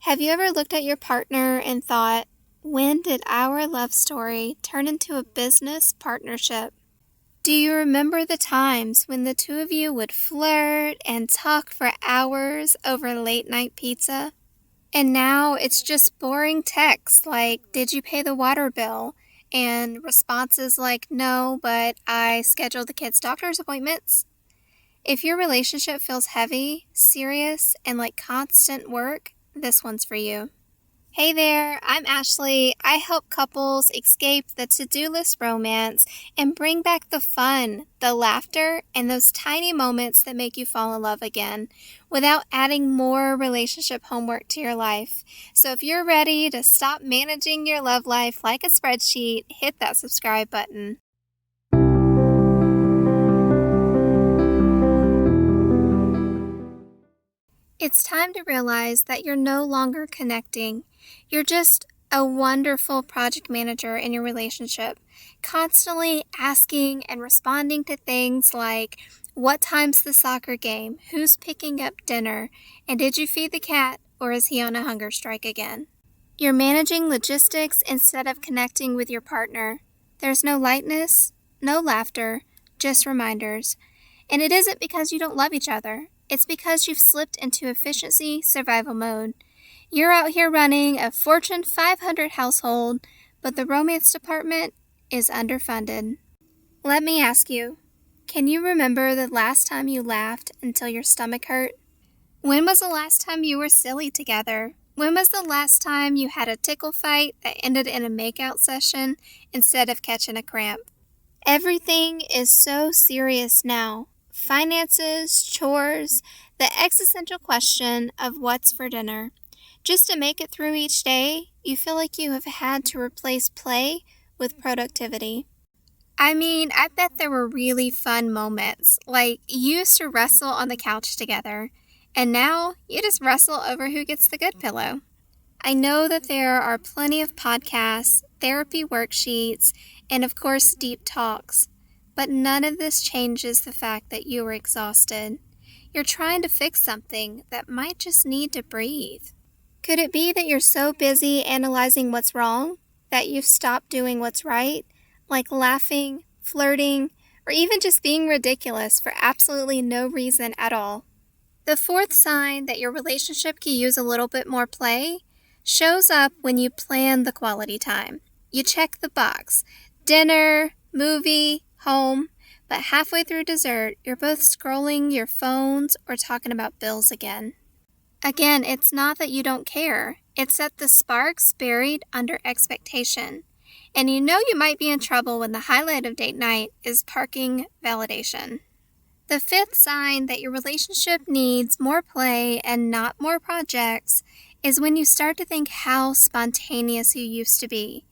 Have you ever looked at your partner and thought, when did our love story turn into a business partnership? Do you remember the times when the two of you would flirt and talk for hours over late night pizza? And now it's just boring texts like, did you pay the water bill? And responses like, no, but I scheduled the kids' doctor's appointments. If your relationship feels heavy, serious, and like constant work, this one's for you. Hey there, I'm Ashley. I help couples escape the to-do list romance and bring back the fun, the laughter, and those tiny moments that make you fall in love again without adding more relationship homework to your life. So if you're ready to stop managing your love life like a spreadsheet, hit that subscribe button. It's time to realize that you're no longer connecting. You're just a wonderful project manager in your relationship, constantly asking and responding to things like, what time's the soccer game? Who's picking up dinner? And did you feed the cat, or is he on a hunger strike again? You're managing logistics instead of connecting with your partner. There's no lightness, no laughter, just reminders. And it isn't because you don't love each other. It's because you've slipped into efficiency survival mode. You're out here running a Fortune 500 household, but the romance department is underfunded. Let me ask you, can you remember the last time you laughed until your stomach hurt? When was the last time you were silly together? When was the last time you had a tickle fight that ended in a makeout session instead of catching a cramp? Everything is so serious now. Finances, chores, the existential question of what's for dinner. Just to make it through each day, you feel like you have had to replace play with productivity. I mean, I bet there were really fun moments, like you used to wrestle on the couch together, and now you just wrestle over who gets the good pillow. I know that there are plenty of podcasts, therapy worksheets, and of course deep talks. But none of this changes the fact that you are exhausted. You're trying to fix something that might just need to breathe. Could it be that you're so busy analyzing what's wrong that you've stopped doing what's right, like laughing, flirting, or even just being ridiculous for absolutely no reason at all? The fourth sign that your relationship could use a little bit more play shows up when you plan the quality time. You check the box, dinner, movie, home, but halfway through dessert, you're both scrolling your phones or talking about bills again. Again, it's not that you don't care. It's that the spark's buried under expectation. And you know you might be in trouble when the highlight of date night is parking validation. The fifth sign that your relationship needs more play and not more projects is when you start to think how spontaneous you used to be.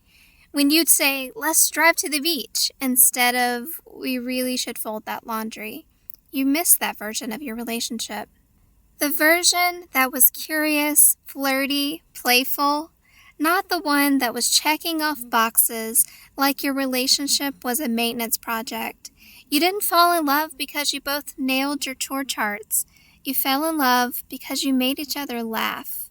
When you'd say, let's drive to the beach, instead of, we really should fold that laundry. You miss that version of your relationship. The version that was curious, flirty, playful, not the one that was checking off boxes like your relationship was a maintenance project. You didn't fall in love because you both nailed your chore charts. You fell in love because you made each other laugh.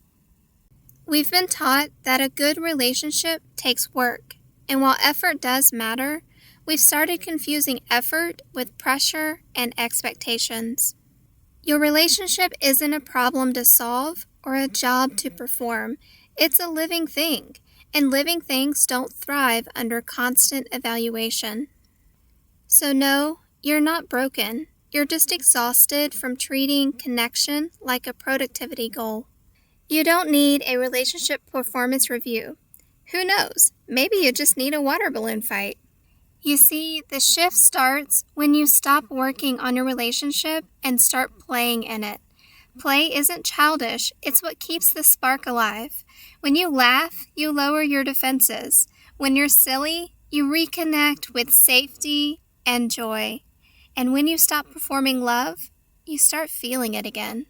We've been taught that a good relationship takes work, and while effort does matter, we've started confusing effort with pressure and expectations. Your relationship isn't a problem to solve or a job to perform. It's a living thing, and living things don't thrive under constant evaluation. So no, you're not broken. You're just exhausted from treating connection like a productivity goal. You don't need a relationship performance review. Who knows? Maybe you just need a water balloon fight. You see, the shift starts when you stop working on your relationship and start playing in it. Play isn't childish. It's what keeps the spark alive. When you laugh, you lower your defenses. When you're silly, you reconnect with safety and joy. And when you stop performing love, you start feeling it again.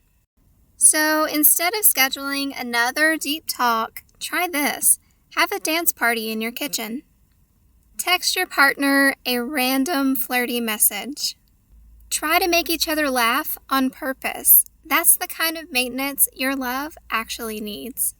So instead of scheduling another deep talk, try this. Have a dance party in your kitchen. Text your partner a random flirty message. Try to make each other laugh on purpose. That's the kind of maintenance your love actually needs.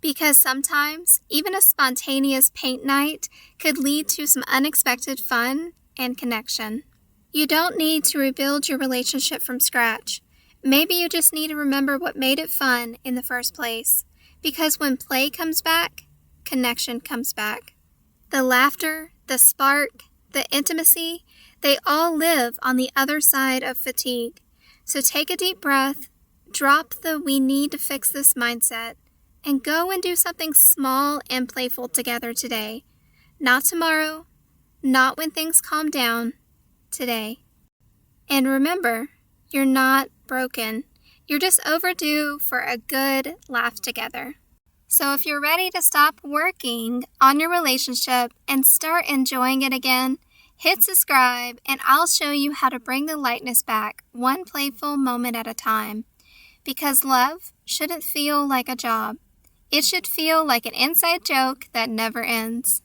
Because sometimes even a spontaneous paint night could lead to some unexpected fun and connection. You don't need to rebuild your relationship from scratch. Maybe you just need to remember what made it fun in the first place. Because when play comes back, connection comes back. The laughter, the spark, the intimacy, they all live on the other side of fatigue. So take a deep breath, drop the "we need to fix this" mindset, and go and do something small and playful together today. Not tomorrow, not when things calm down, today. And remember, you're not broken. You're just overdue for a good laugh together. So if you're ready to stop working on your relationship and start enjoying it again, hit subscribe and I'll show you how to bring the lightness back one playful moment at a time. Because love shouldn't feel like a job. It should feel like an inside joke that never ends.